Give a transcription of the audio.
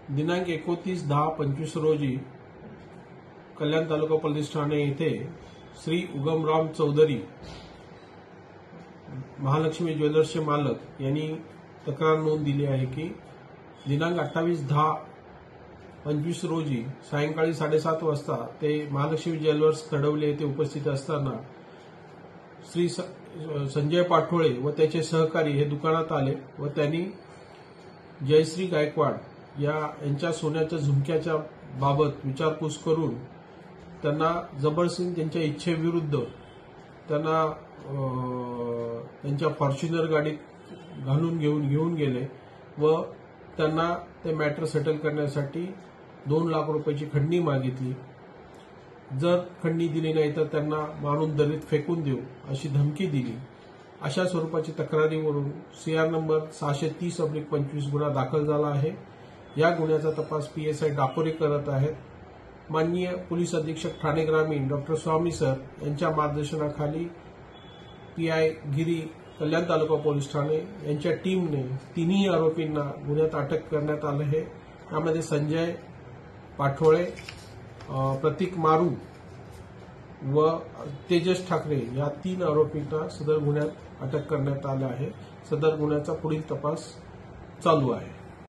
दिनांक 29/10/25 रोजी कल्याण तालुका पोलीस ठाणे येथे श्री उगमराम चौधरी महालक्ष्मी ज्वेलर्सचे मालक यांनी तक्रार नोंद दिली आहे की दिनांक 28/10/25 रोजी सायंकाळी 7:30 वाजता ते महालक्ष्मी ज्वेलर्स कडवले येथे उपस्थित असताना श्री संजय पाठोळे व त्याचे सहकारी हे दुकानात आले व त्यांनी जयश्री गायकवाड यांच्या सोन्याच्या झुमक्याच्या बाबत विचारपूस करून त्यांना जबरदस्ती त्यांच्या इच्छेविरुद्ध त्यांना त्यांच्या फॉर्च्युनर गाडीत घालून घेऊन गेले व त्यांना ते मॅटर सेटल करण्यासाठी 2 लाख रुपयाची खंडणी मागितली। जर खंडणी दिली नाही तर त्यांना मारून दरीत फेकून देऊ अशी धमकी दिली। अशा स्वरूपाची तक्रारीवरून CR नंबर 630/25 गुन्हा दाखल झाला आहे। या गुन्ह्याचा तपास PSI डाकोरे करत आहेत। माननीय पोलीस अधीक्षक ठाणे ग्रामीण डॉ. स्वामी सर यांच्या मार्गदर्शनाखाली PI गिरी कल्याण तालुका पोलीस ठाणे यांच्या टीमने तिन्ही आरोपींना गुन्ह्यात अटक करण्यात आले आहे। यामध्ये संजय पाठोळे, प्रतीक मारू व तेजस ठाकरे या 3 आरोपींना सदर गुन्ह्यात अटक करण्यात आले आहे। सदर गुन्ह्याचा पुढील तपास चालू आहे।